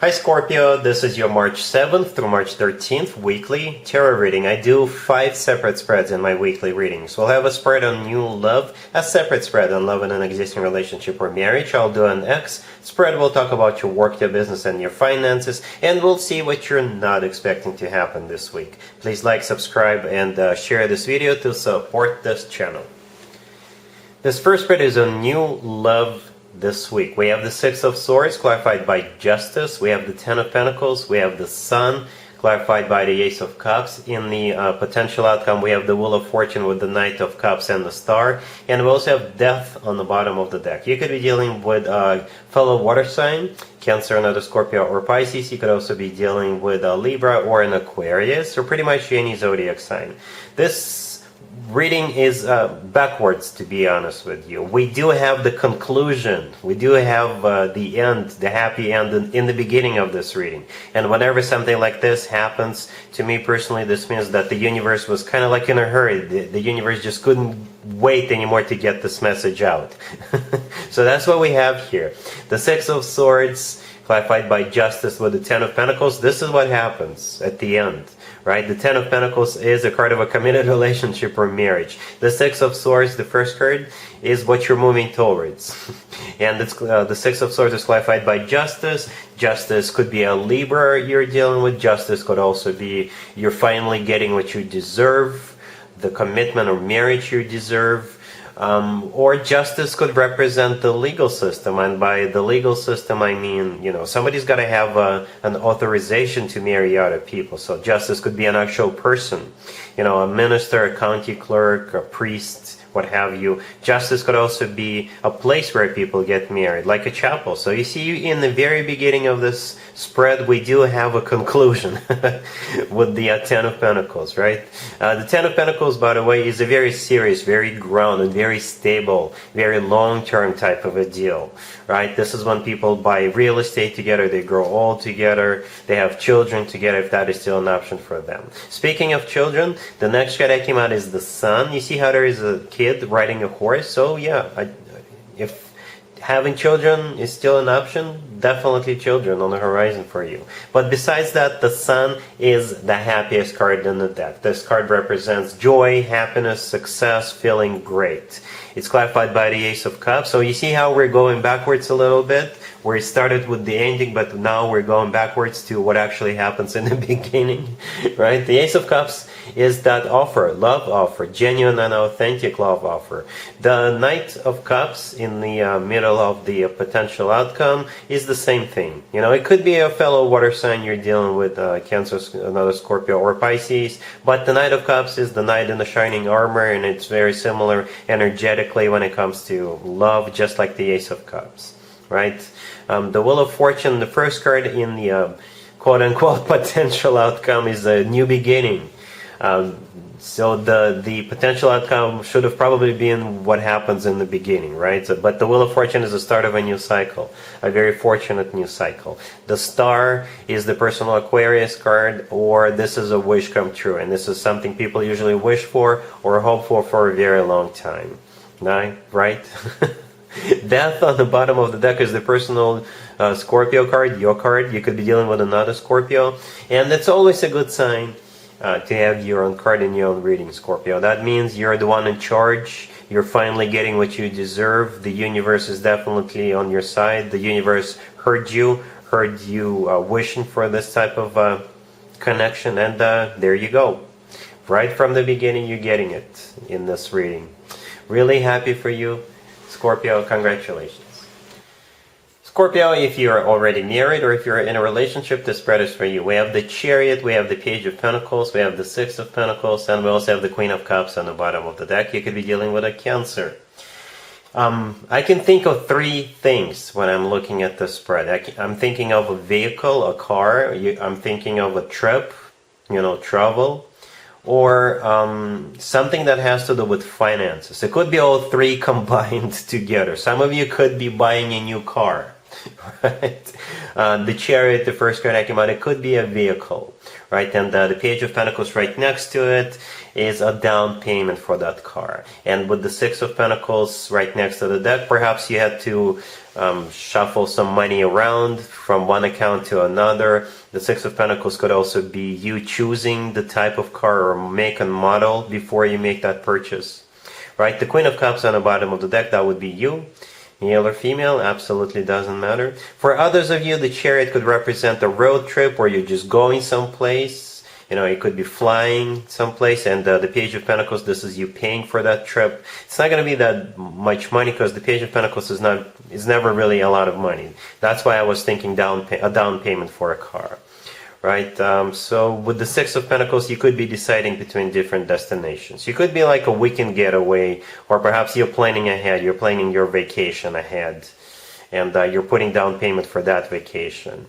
Hi Scorpio, this is your March 7th through March 13th weekly tarot reading. I do 5 separate spreads in my weekly readings. We'll have a spread on new love, a separate spread on love in an existing relationship or marriage. I'll do an X spread. We'll talk about your work, your business, and your finances, and we'll see what you're not expecting to happen this week. Please like, subscribe, and share this video to support this channel. This first spread is on new love this week. We have the Six of Swords, clarified by Justice. We have the Ten of Pentacles. We have the Sun, clarified by the Ace of Cups. In the potential outcome, we have the Wheel of Fortune with the Knight of Cups and the Star. And we also have Death on the bottom of the deck. You could be dealing with a fellow water sign, Cancer, another Scorpio, or Pisces. You could also be dealing with a Libra or an Aquarius, or pretty much any zodiac sign. This reading is backwards, to be honest with you. We do have the conclusion. We do have the end, the happy end in the beginning of this reading. And whenever something like this happens, to me personally, this means that the universe was kind of like in a hurry. The universe just couldn't wait anymore to get this message out. So that's what we have here. The Six of Swords, clarified by Justice with the Ten of Pentacles. This is what happens at the end. Right? The Ten of Pentacles is a card of a committed relationship or marriage. The Six of Swords, the first card, is what you're moving towards. And it's, the Six of Swords is clarified by Justice. Justice could be a Libra you're dealing with. Justice could also be you're finally getting what you deserve, the commitment or marriage you deserve. Or justice could represent the legal system, and by the legal system I mean, somebody's got to have an authorization to marry other people. So justice could be an actual person, a minister, a county clerk, a priest, what have you. Justice could also be a place where people get married, like a chapel. So you see, in the very beginning of this spread, we do have a conclusion with the Ten of Pentacles, right? The Ten of Pentacles, by the way, is a very serious, very grounded, very stable, very long-term type of a deal, right? This is when people buy real estate together, they grow old together, they have children together, if that is still an option for them. Speaking of children, the next card that came out is the Sun. You see how there is a kid riding a horse? So yeah, if having children is still an option, definitely children on the horizon for you. But besides that, the Sun is the happiest card in the deck. This card represents joy, happiness, success, feeling great. It's clarified by the Ace of Cups. So you see how we're going backwards a little bit? We started with the ending, but now we're going backwards to what actually happens in the beginning, right? The Ace of Cups is that offer, love offer, genuine and authentic love offer. The Knight of Cups in the middle of the potential outcome is the same thing. It could be a fellow water sign you're dealing with, Cancer, another Scorpio, or Pisces, but the Knight of Cups is the knight in the shining armor, and it's very similar energetically when it comes to love, just like the Ace of Cups, right? The Wheel of Fortune, the first card in the quote-unquote potential outcome, is a new beginning. So the potential outcome should have probably been what happens in the beginning, right? But the Wheel of Fortune is the start of a new cycle, a very fortunate new cycle. The Star is the personal Aquarius card, or this is a wish come true, and this is something people usually wish for or hope for a very long time, right? Death on the bottom of the deck is the personal Scorpio card, your card. You could be dealing with another Scorpio, and that's always a good sign to have your own card in your own reading, Scorpio. That means you're the one in charge. You're finally getting what you deserve. The universe is definitely on your side. The universe heard you wishing for this type of connection, and there you go. Right from the beginning, you're getting it in this reading. Really happy for you, Scorpio. Congratulations. Scorpio, if you're already married or if you're in a relationship, this spread is for you. We have the Chariot, we have the Page of Pentacles, we have the Six of Pentacles, and we also have the Queen of Cups on the bottom of the deck. You could be dealing with a Cancer. I can think of 3 things when I'm looking at this spread. I'm thinking of a vehicle, a car. I'm thinking of a trip, travel. Or something that has to do with finances. It could be all 3 combined together. Some of you could be buying a new car. right? The Chariot, the first card that came out, it could be a vehicle, right? And the Page of Pentacles right next to it is a down payment for that car. And with the Six of Pentacles right next to the deck, perhaps you had to shuffle some money around from one account to another. The Six of Pentacles could also be you choosing the type of car or make and model before you make that purchase, right? The Queen of Cups on the bottom of the deck, that would be you. Male or female, absolutely doesn't matter. For others of you, the Chariot could represent a road trip where you're just going someplace. You know, it could be flying someplace, and the Page of Pentacles, this is you paying for that trip. It's not going to be that much money because the Page of Pentacles is never really a lot of money. That's why I was thinking a down payment for a car, right? So with the Six of Pentacles, you could be deciding between different destinations. You could be like a weekend getaway, or perhaps you're planning ahead. You're planning your vacation ahead, and you're putting down payment for that vacation.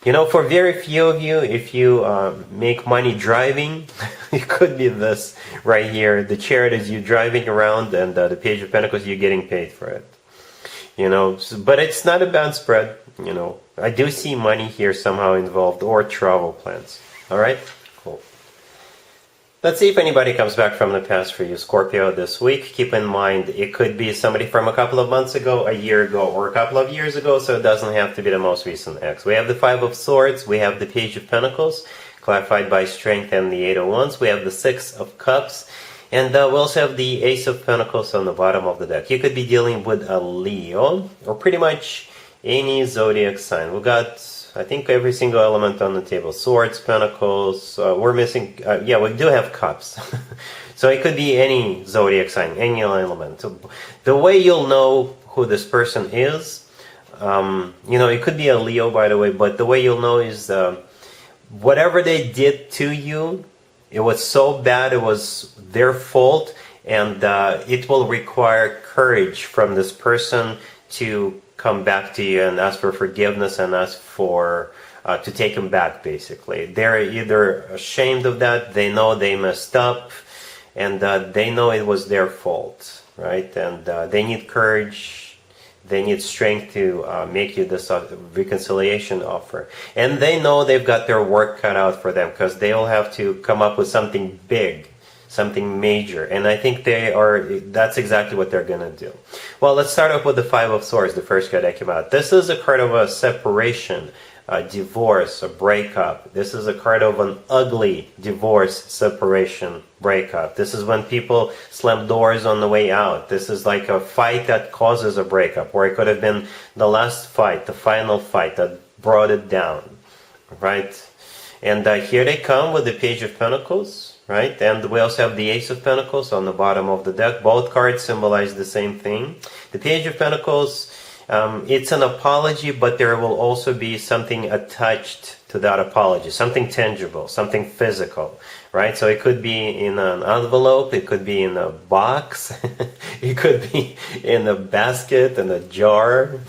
You know, for very few of you, if you make money driving, it could be this right here. The Chariot is you driving around, and the Page of Pentacles, you're getting paid for it. You know, but it's not a bad spread. You know, I do see money here somehow involved, or travel plans. All right, cool. Let's see if anybody comes back from the past for you, Scorpio, this week. Keep in mind, it could be somebody from a couple of months ago, a year ago, or a couple of years ago, so it doesn't have to be the most recent ex. We have the Five of Swords, we have the Page of Pentacles, clarified by Strength, and the Eight of Wands. We have the Six of Cups, and we also have the Ace of Pentacles on the bottom of the deck. You could be dealing with a Leo, or pretty much any zodiac sign. We've got, I think, every single element on the table. Swords, Pentacles, we're missing, yeah, we do have Cups. So it could be any zodiac sign, any element. The way you'll know who this person is, you know, it could be a Leo, by the way, but the way you'll know is whatever they did to you, it was so bad, it was their fault, and it will require courage from this person to come back to you and ask for forgiveness and ask for to take them back, basically. They're either ashamed of that, they know they messed up, and they know it was their fault, right? And they need courage, they need strength to make you this reconciliation offer. And they know they've got their work cut out for them, because they will have to come up with something big, something major, and I think that's exactly what they're gonna do. Well, let's start off with the Five of Swords, the first card that came out. This is a card of a separation, a divorce, a breakup. This is a card of an ugly divorce, separation, breakup. This is when people slam doors on the way out. This is like a fight that causes a breakup, or it could have been the last fight, the final fight that brought it down, right? And here they come with the Page of Pentacles, right? And we also have the Ace of Pentacles on the bottom of the deck. Both cards symbolize the same thing. The Page of Pentacles, it's an apology, but there will also be something attached to that apology, something tangible, something physical, right? So it could be in an envelope, it could be in a box, it could be in a basket, in a jar,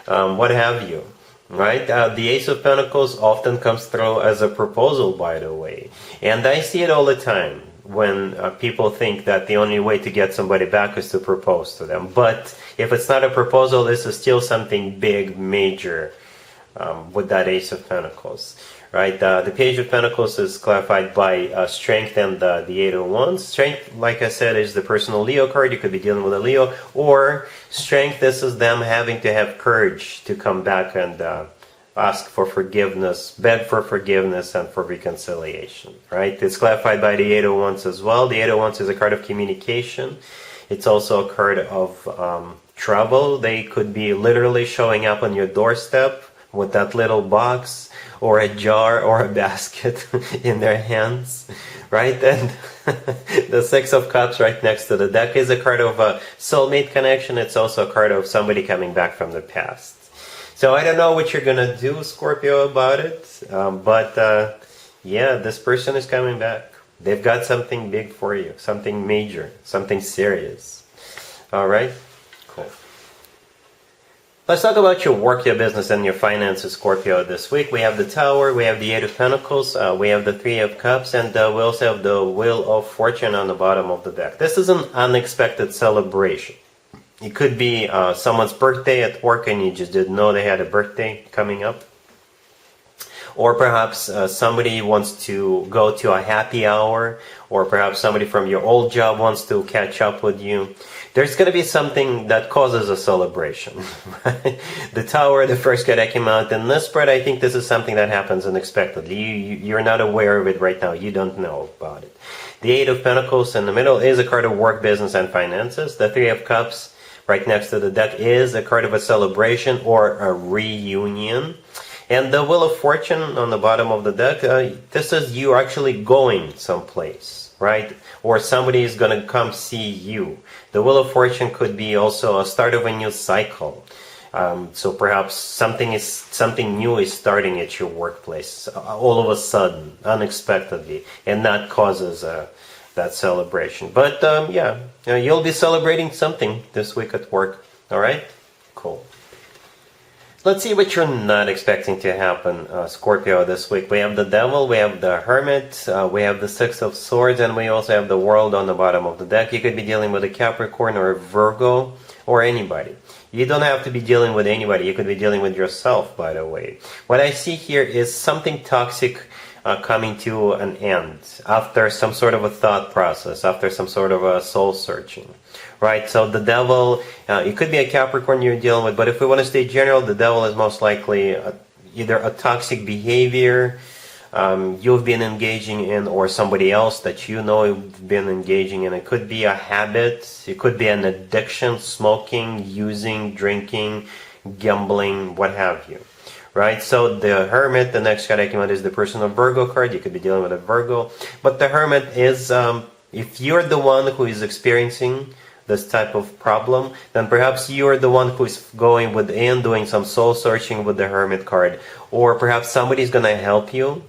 what have you. Right? The Ace of Pentacles often comes through as a proposal, by the way. And I see it all the time when people think that the only way to get somebody back is to propose to them. But if it's not a proposal, this is still something big, major with that Ace of Pentacles. Right? The Page of Pentacles is clarified by Strength and the Eight of Wands. Strength, like I said, is the personal Leo card. You could be dealing with a Leo. Or Strength, this is them having to have courage to come back and ask for forgiveness, beg for forgiveness and for reconciliation. Right? It's clarified by the Eight of Wands as well. The Eight of Wands is a card of communication. It's also a card of travel. They could be literally showing up on your doorstep with that little box, or a jar, or a basket in their hands, right? And the Six of Cups right next to the deck is a card of a soulmate connection. It's also a card of somebody coming back from the past. So I don't know what you're gonna do, Scorpio, about it, but yeah, this person is coming back. They've got something big for you, something major, something serious. All right, cool. Let's talk about your work, your business, and your finances, Scorpio, this week. We have the Tower, we have the Eight of Pentacles, we have the Three of Cups, and we also have the Wheel of Fortune on the bottom of the deck. This is an unexpected celebration. It could be someone's birthday at work and you just didn't know they had a birthday coming up. Or perhaps somebody wants to go to a happy hour, or perhaps somebody from your old job wants to catch up with you. There's going to be something that causes a celebration. Right? The Tower, the first card that came out in this spread, I think this is something that happens unexpectedly. You're not aware of it right now. You don't know about it. The Eight of Pentacles in the middle is a card of work, business, and finances. The Three of Cups right next to the deck is a card of a celebration or a reunion. And the Wheel of Fortune on the bottom of the deck, this is you actually going someplace, right? Or somebody is going to come see you. The Wheel of Fortune could be also a start of a new cycle. So perhaps something new is starting at your workplace all of a sudden, unexpectedly, and that causes that celebration. But yeah, you'll be celebrating something this week at work. All right? Cool. Let's see what you're not expecting to happen, Scorpio, this week. We have the Devil, we have the Hermit, we have the Six of Swords, and we also have the World on the bottom of the deck. You could be dealing with a Capricorn or a Virgo or anybody. You don't have to be dealing with anybody. You could be dealing with yourself, by the way. What I see here is something toxic coming to an end after some sort of a thought process, after some sort of a soul searching. Right, so the Devil, it could be a Capricorn you're dealing with, but if we want to stay general, the Devil is most likely either a toxic behavior you've been engaging in, or somebody else that you know you've been engaging in. It could be a habit, it could be an addiction, smoking, using, drinking, gambling, what have you. Right, so the Hermit, the next card I came out is the Person of Virgo card. You could be dealing with a Virgo, but the Hermit is, if you're the one who is experiencing this type of problem, then perhaps you're the one who is going within, doing some soul searching with the Hermit card, or perhaps somebody's gonna help you,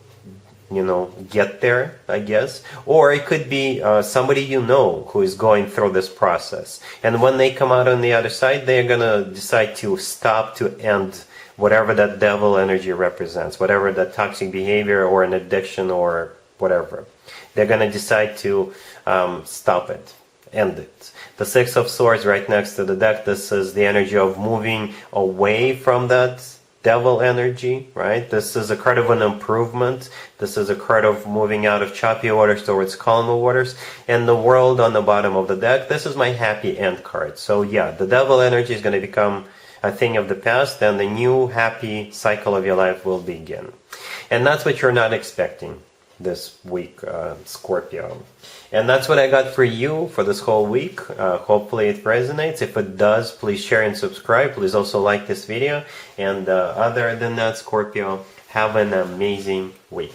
get there, I guess. Or it could be somebody you know who is going through this process, and when they come out on the other side, they're gonna decide to stop, to end whatever that Devil energy represents, whatever that toxic behavior or an addiction or whatever. They're gonna decide to stop it, end it. The Six of Swords right next to the deck, this is the energy of moving away from that Devil energy, right? This is a card of an improvement. This is a card of moving out of choppy waters towards calmer waters. And the World on the bottom of the deck, this is my happy end card. So yeah, the Devil energy is going to become a thing of the past, and the new happy cycle of your life will begin. And that's what you're not expecting this week, Scorpio. And that's what I got for you for this whole week. Hopefully it resonates. If it does, please share and subscribe. Please also like this video. And other than that, Scorpio, have an amazing week.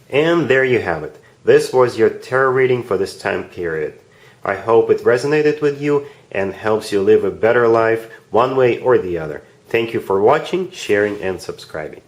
And there you have it. This was your tarot reading for this time period. I hope it resonated with you and helps you live a better life one way or the other. Thank you for watching, sharing, and subscribing.